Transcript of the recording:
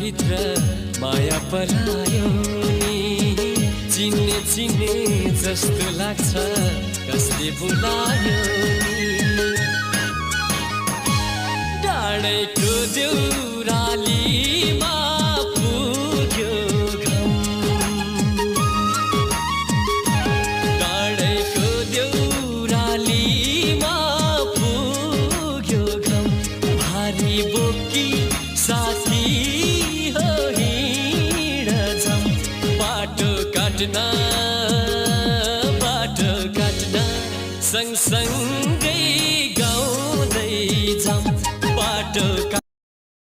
भित्र माया पलायो नि चिन्ने चिन्ने जस्तो लाग्छ कसले बुलायो नि डाँडैको देउरालीमा पुग्यो घम डाँडैको देउरालीमा पुग्यो घम भारी बोकी साथी हो हिँड जाम बाटो काट्न सँगसँगै